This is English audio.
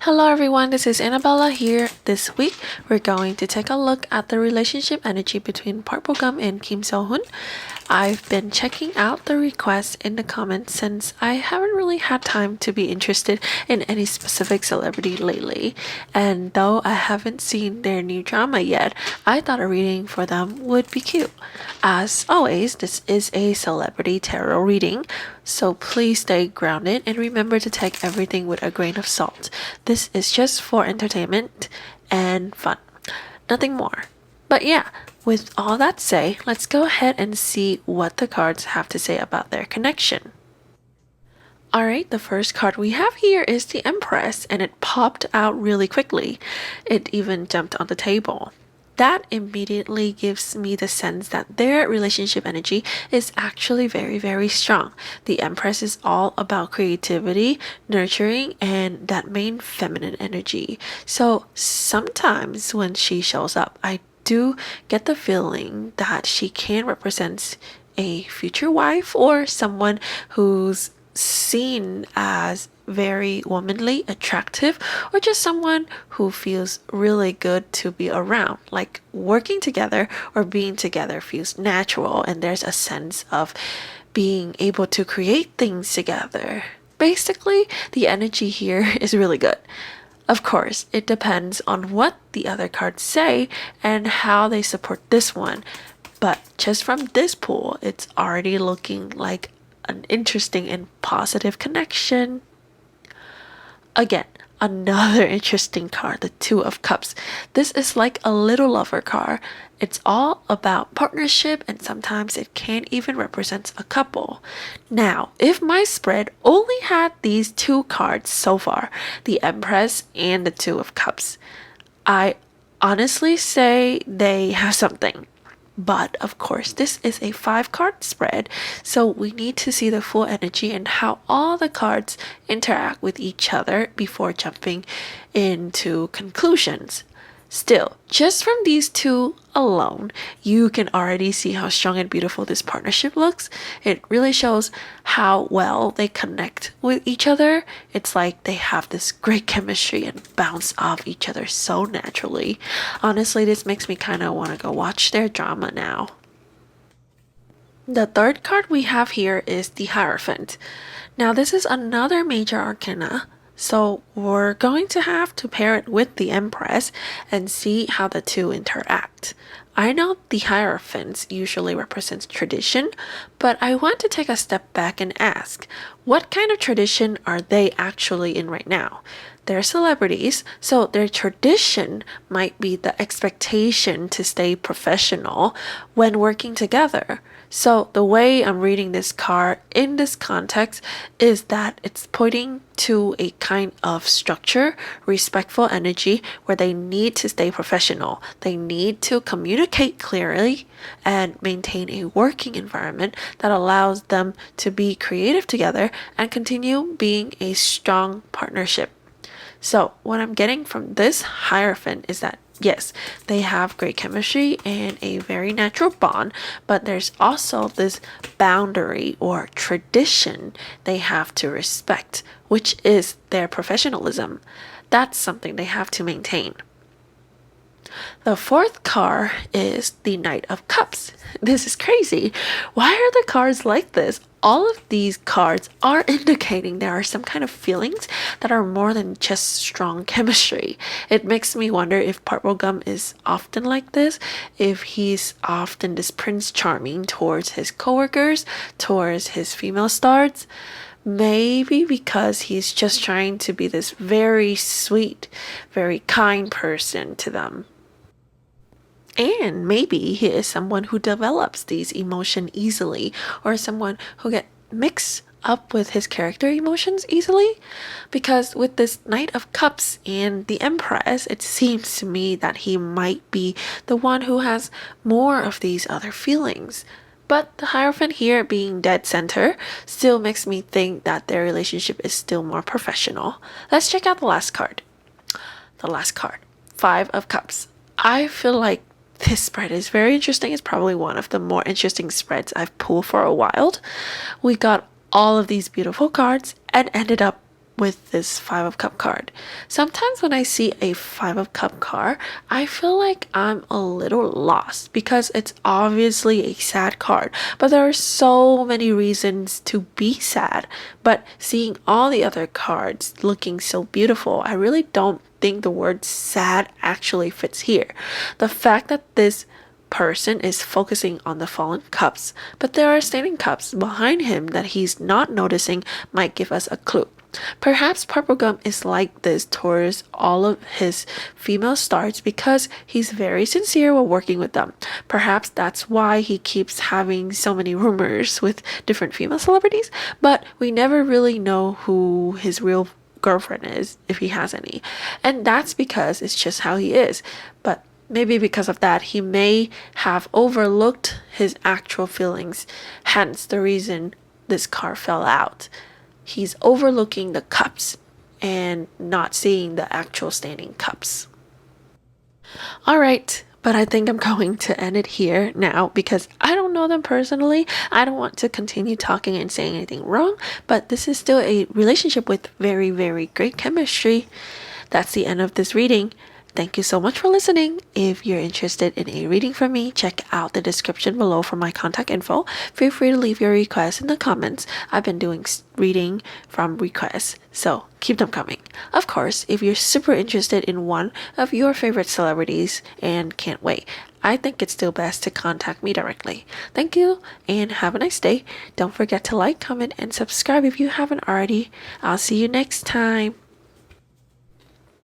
Hello everyone, this is Annabella here. This week, we're going to take a look at the relationship energy between Park Bo-gum and Kim So-hoon. I've been checking out the requests in the comments since I haven't really had time to be interested in any specific celebrity lately. And though I haven't seen their new drama yet, I thought a reading for them would be cute. As always, this is a celebrity tarot reading, so please stay grounded and remember to take everything with a grain of salt. This is just for entertainment and fun, nothing more. But yeah, with all that said, let's go ahead and see what the cards have to say about their connection. Alright, the first card we have here is the Empress, and it popped out really quickly. It even jumped on the table. That immediately gives me the sense that their relationship energy is actually very strong. The Empress is all about creativity, nurturing, and that main feminine energy. So sometimes when she shows up, I do get the feeling that she can represent a future wife or someone who's seen as very womanly, attractive, or just someone who feels really good to be around. Like working together or being together feels natural, and there's a sense of being able to create things together. Basically, the energy here is really good. Of course, it depends on what the other cards say and how they support this one. But just from this pool, it's already looking like an interesting and positive connection. Again, another interesting card, the Two of Cups. This is like a little lover card. It's all about partnership, and sometimes it can even represent a couple. Now, if my spread only had these two cards so far, the Empress and the Two of Cups, I honestly say they have something. But of course, this is a 5-card spread, so we need to see the full energy and how all the cards interact with each other before jumping into conclusions. Still, just from these two alone, you can already see how strong and beautiful this partnership looks. It really shows how well they connect with each other. It's like they have this great chemistry and bounce off each other so naturally. Honestly, this makes me kind of want to go watch their drama now. The third card we have here is the Hierophant. Now, this is another major arcana. So we're going to have to pair it with the Empress and see how the two interact. I know the Hierophants usually represents tradition, but I want to take a step back and ask, what kind of tradition are they actually in right now? They're celebrities, so their tradition might be the expectation to stay professional when working together. So the way I'm reading this card in this context is that it's pointing to a kind of structure, respectful energy where they need to stay professional. They need to communicate clearly and maintain a working environment that allows them to be creative together and continue being a strong partnership. So what I'm getting from this Hierophant is that yes, they have great chemistry and a very natural bond, but there's also this boundary or tradition they have to respect, which is their professionalism. That's something they have to maintain. The fourth card is the Knight of Cups. This is crazy. Why are the cards like this? All of these cards are indicating there are some kind of feelings that are more than just strong chemistry. It makes me wonder if Park Bo-gum is often like this, if he's often this Prince Charming towards his coworkers, towards his female stars. Maybe because he's just trying to be this very sweet, very kind person to them. And maybe he is someone who develops these emotions easily, or someone who get mixed up with his character emotions easily. Because with this Knight of Cups and the Empress, it seems to me that he might be the one who has more of these other feelings. But the Hierophant here being dead center still makes me think that their relationship is still more professional. Let's check out the last card. The last card, 5 of Cups. I feel like this spread is very interesting. It's probably one of the more interesting spreads I've pulled for a while. We got all of these beautiful cards and ended up with this Five of Cup card. Sometimes when I see a Five of Cup card, I feel like I'm a little lost because it's obviously a sad card, but there are so many reasons to be sad. But seeing all the other cards looking so beautiful, I really don't think the word sad actually fits here. The fact that this person is focusing on the fallen cups, but there are standing cups behind him that he's not noticing might give us a clue. Perhaps Purple Gum is like this towards all of his female stars because he's very sincere while working with them. Perhaps that's why he keeps having so many rumors with different female celebrities, but we never really know who his real girlfriend is, if he has any. And that's because it's just how he is. But maybe because of that, he may have overlooked his actual feelings, hence the reason this car fell out. He's overlooking the cups and not seeing the actual standing cups. Alright, but I think I'm going to end it here now because I don't know them personally. I don't want to continue talking and saying anything wrong, but this is still a relationship with very, very great chemistry. That's the end of this reading. Thank you so much for listening. If you're interested in a reading from me, check out the description below for my contact info. Feel free to leave your requests in the comments. I've been doing reading from requests, so keep them coming. Of course, if you're super interested in one of your favorite celebrities and can't wait, I think it's still best to contact me directly. Thank you and have a nice day. Don't forget to like, comment, and subscribe if you haven't already. I'll see you next time.